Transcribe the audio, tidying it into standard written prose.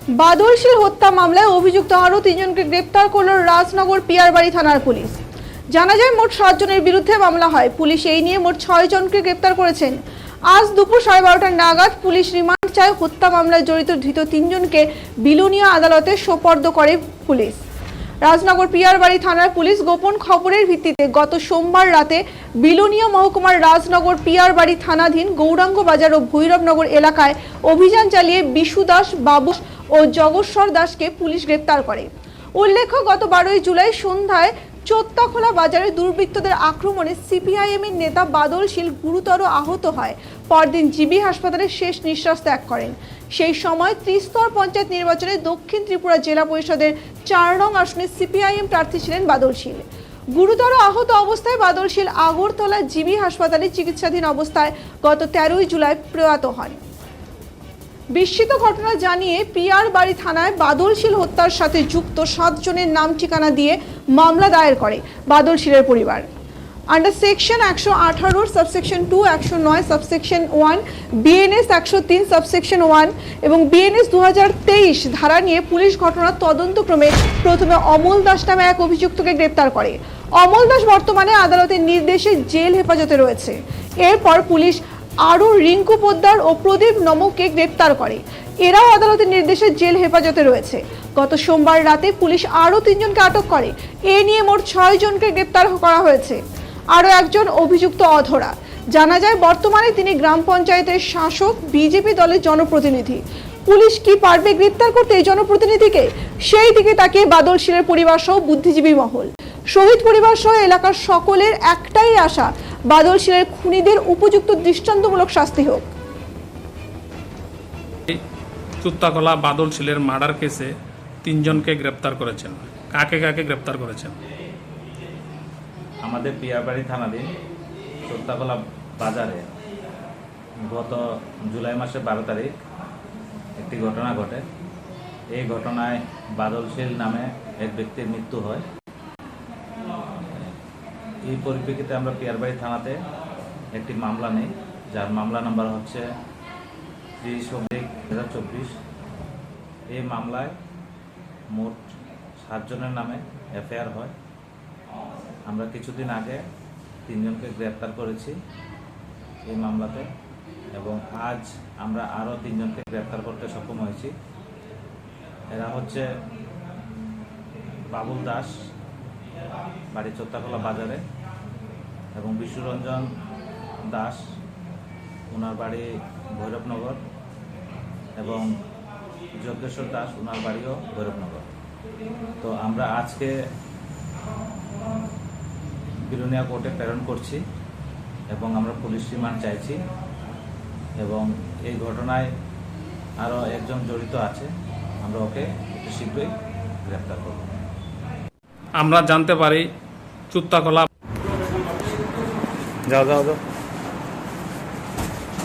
বাদলশীল হত্যা মামলায় অভিযুক্ত আরও 3 জনকে গ্রেপ্তার করল রাজনগর পিয়ারবাড়ি থানার পুলিশ। জানা যায় মোট 7 জনের বিরুদ্ধে মামলা হয়। পুলিশ এই নিয়ে মোট 6 জনকে গ্রেপ্তার করেছেন। আজ দুপুর 12:30 নাগাদ পুলিশ রিমান্ড চায় হত্যা মামলায় জড়িত ধৃত 3 জনকে বিলোনিয়া আদালতে সোপর্দ করে পুলিশ। রাজনগর পিয়ারবাড়ি থানার পুলিশ গোপন খবরের ভিত্তিতে গত সোমবার রাতে বিলোনিয়া মহকুমার রাজনগর পিয়ারবাড়ি থানাধীন গৌরাঙ্গ বাজার ও ভৈরবনগর এলাকায় অভিযান চালিয়ে বিশু দাস, বাবু ও জগৎসর দাসকে পুলিশ গ্রেপ্তার করে। উল্লেখ্য, গত 12 জুলাই সন্ধ্যায় চোত্তাখোলা বাজারে দুর্বৃত্তদের আক্রমণে সিপিআইএম এর নেতা বাদল শীল গুরুতর আহত হয়। পরদিন জিবি হাসপাতালে শেষ নিঃশ্বাস ত্যাগ করেন। সেই সময় ত্রিস্তর পঞ্চায়েত নির্বাচনে দক্ষিণ ত্রিপুরা জেলা পরিষদের 4 নং আসনে সিপিআইএম প্রার্থী ছিলেন বাদল শীল। গুরুতর আহত অবস্থায় বাদল শীল আগরতলা জিবি হাসপাতালে চিকিৎসাধীন অবস্থায় গত 13 জুলাই প্রয়াত হন। বিস্মিত ঘটনা জানিয়ে পিয়ারবাড়ি থানায় বাদলশীল হত্যার সাথে যুক্ত 7 জনের নাম ঠিকানা দিয়ে মামলা দায়ের করে বাদলশীলের পরিবার। Under section 118 subsection 2, 109 subsection 1, BNS 103 subsection 1 এবং বিএনএস 2023 ধারা নিয়ে পুলিশ ঘটনার তদন্তক্রমে প্রথমে অমল দাস নামে এক অভিযুক্তকে গ্রেপ্তার করে। অমল দাস বর্তমানে আদালতের নির্দেশে জেল হেফাজতে রয়েছে। এরপর পুলিশ আরও রিঙ্কু পোদ্দার ও প্রদীপ নমককে গ্রেপ্তার করে। এরাও আদালতের নির্দেশে জেল হেফাজতে রয়েছে। গত সোমবার রাতে পুলিশ আরও 3 জনকে আটক করে। এ নিয়ে মোট 6 জনকে গ্রেপ্তার করা হয়েছে। আরও একজন অভিযুক্ত অধরা। জানা যায় বর্তমানে তিনি গ্রাম পঞ্চায়েতের শাসক বিজেপি দলের জনপ্রতিনিধি। পুলিশ কি পারবে গ্রেপ্তার করতে এই জনপ্রতিনিধিকে? সেই দিকে তাকিয়ে বাদল শীলের পরিবার সহ বুদ্ধিজীবী মহল, শহীদ পরিবার সহ এলাকার সকলের একটাই আশা, বাদল শীলের খুনিদের উপযুক্ত দৃষ্টান্তমূলক শাস্তি হোক। চোত্তাখোলা বাদল শীলের মার্ডার কেসে 3 জনকে গ্রেপ্তার করেছেন। কাকে কাকে গ্রেপ্তার করেছেন? আমাদের পিয়ারবাড়ি থানাধীন চোত্তাখোলা বাজারে গত জুলাই মাসের 12 তারিখ একটি ঘটনা ঘটে। এই ঘটনায় বাদল শীল নামে এক ব্যক্তির মৃত্যু হয়। এই পরিপ্রেক্ষিতে আমরা পিয়ারবাড়ি থানাতে একটি মামলা নেই, যার মামলা নাম্বার হচ্ছে 30/2024। এই মামলায় মোট 7 জনের নামে এফআইআর হয়। আমরা কিছুদিন আগে 3 জনকে গ্রেপ্তার করেছি এই মামলাতে, এবং আজ আমরা আরও 3 জনকে গ্রেপ্তার করতে সক্ষম হয়েছি। এরা হচ্ছে বাবুল দাস, বাড়ি চোত্তাখোলা বাজারে, এবং বিশ্বরঞ্জন দাস, ওনার বাড়ি ভৈরবনগর, এবং যজ্ঞেশ্বর দাস, ওনার বাড়িও ভৈরবনগর। তো আমরা আজকে বিলোনিয়া কোর্টে প্রেরণ করছি এবং আমরা পুলিশ রিমান্ড চাইছি, এবং এই ঘটনায় আরও একজন জড়িত আছে। আমরা ওকে একটু শীঘ্রই গ্রেপ্তার করব। আমরা জানতে পারি চোত্তাখোলা যাও যাও যাও